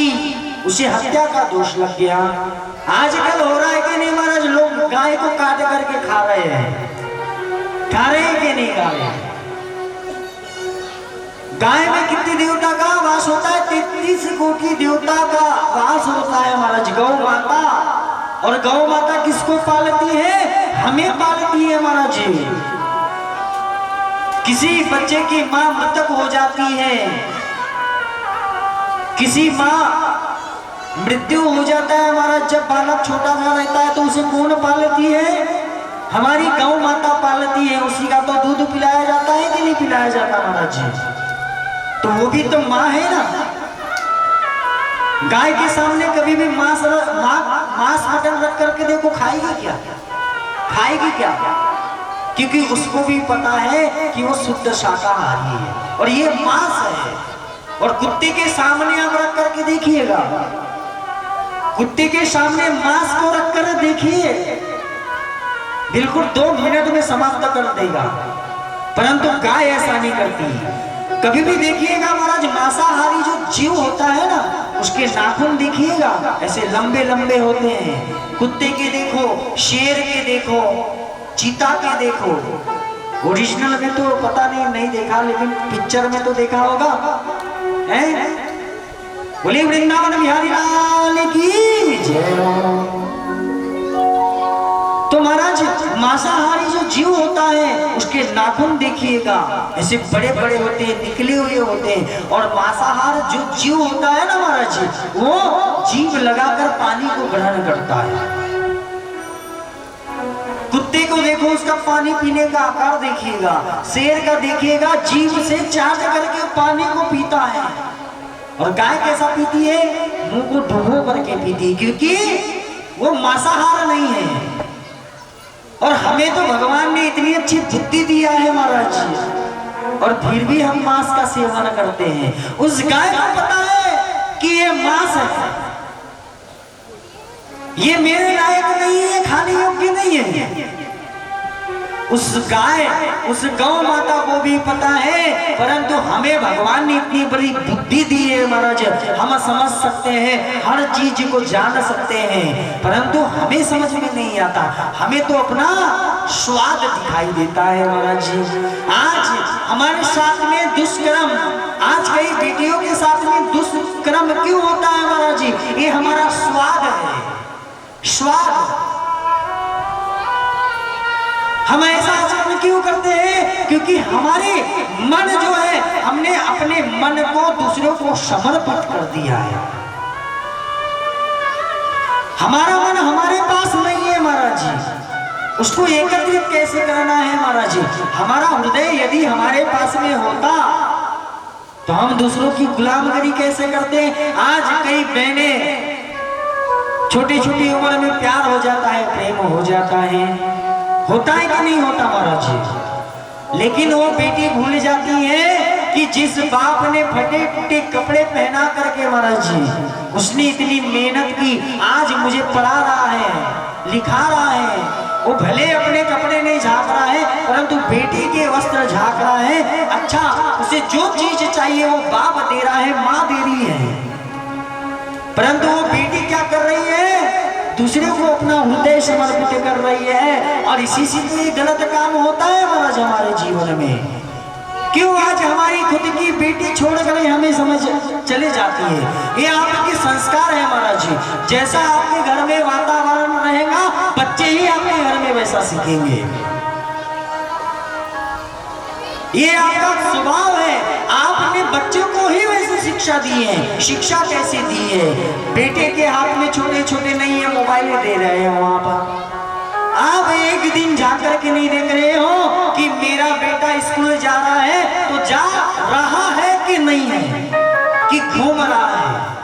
की, उसे हत्या का दोष लग गया। आजकल हो रहा है कि नहीं महाराज, लोग गाय को काट करके खा रहे हैं, खा रहे हैं कि नहीं खा रहे हैं? गाय में कितने देवता का वास होता है? 33 कोटि देवता का वास होता है महाराज। गौ माता, और गौ माता किसको पालती है? हमें पालती है महाराज। किसी बच्चे की मां मृतक हो जाती है, किसी मां मृत्यु हो जाता है महाराज, जब बालक छोटा सा रहता है तो उसे कौन पालती है? हमारी गौ माता पालती है। उसी का तो दूध पिलाया जाता है कि नहीं पिलाया जाता महाराज जी? तो वो भी तो माँ है ना। गाय के सामने कभी भी मांस मटन रख करके देखो, खाएगी क्या? खाएगी क्या? क्योंकि उसको भी पता है कि वो शुद्ध शाकाहारी है और ये मांस है। और कुत्ते के सामने आप रख करके देखिएगा, कुत्ते के सामने मांस को रख कर देखिए, बिल्कुल 2 मिनट में समाप्त कर देगा। परंतु गाय ऐसा नहीं करती। कभी भी देखिएगा महाराज, मांसाहारी जो जीव होता है ना, उसके नाखून देखिएगा ऐसे लंबे लंबे होते हैं। कुत्ते के देखो, शेर के देखो, चीता के देखो। ओरिजिनल में तो पता नहीं देखा, लेकिन पिक्चर में तो देखा होगा। हैं? बोले वृंदावन बिहारी लाल की जय। तो महाराज मांसाहारी जो जीव होता है उसके नाखून देखिएगा ऐसे बड़े बड़े होते हैं, निकले हुए होते हैं। और मांसाहार जो जीव होता है ना महाराज, वो जीभ लगाकर पानी को ग्रहण करता है। कुत्ते को देखो, उसका पानी पीने का आकार देखिएगा। शेर का देखिएगा, जीभ से चाट करके पानी को पीता है। और गाय कैसा पीती है? मुंह को डुबो करके पीती है, क्योंकि वो मांसाहार नहीं है। और हमें तो भगवान ने इतनी अच्छी बुद्धि दिया है महाराज जी, और फिर भी हम मांस का सेवन करते हैं। उस गाय को पता है कि ये मांस है, ये मेरे लायक नहीं है, खाने योग्य नहीं है। उस गाय, उस गौ माता को भी पता है, परंतु हमें भगवान ने इतनी बड़ी बुद्धि दी है महाराज, हम समझ सकते हैं, हर चीज को जान सकते हैं, परंतु हमें समझ में नहीं आता। हमें तो अपना स्वाद दिखाई देता है महाराज जी। आज हमारे साथ में दुष्कर्म, आज कई बेटियों के साथ में दुष्कर्म क्यों होता है महाराज जी? ये हमारा स्वाद है, स्वाद। हम ऐसा आचरण क्यों करते हैं? क्योंकि हमारे मन जो है, हमने अपने मन को दूसरों को समर्पित कर दिया है। हमारा मन हमारे पास नहीं है महाराज जी, उसको एकत्रित कैसे करना है महाराज जी? हमारा हृदय यदि हमारे पास में होता तो हम दूसरों की गुलामगिरी कैसे करते? आज कई बहनें छोटी छोटी उम्र में प्यार हो जाता है, प्रेम हो जाता है, होता है कि नहीं होता महाराज जी? लेकिन वो बेटी भूल जाती है कि जिस बाप ने फटे फटे कपड़े पहना करके महाराज जी, उसने इतनी मेहनत की, आज मुझे पढ़ा रहा है, लिखा रहा है, वो भले अपने कपड़े नहीं झाँक रहा है, परंतु बेटी के वस्त्र झाँक रहा है। अच्छा, उसे जो चीज चाहिए वो बाप दे रहा है, माँ दे रही है, परंतु वो बेटी क्या कर रही है? दूसरे को अपना हृदय समर्पित कर रही है। और इसी से तो ये गलत काम होता है महाराज हमारे जीवन में। क्यों आज हमारी खुद की बेटी छोड़कर हमें समझ चले जाती है? ये आपके संस्कार है महाराज जी। जैसा आपके घर में वातावरण रहेगा, बच्चे ही आपके घर में वैसा सीखेंगे। ये आपका स्वभाव है, आपने बच्चों को ही वैसे शिक्षा दी है। शिक्षा कैसे दी है? बेटे के हाथ में छोटे छोटे नहीं है मोबाइल दे रहे हैं, वहां पर आप एक दिन जाकर के नहीं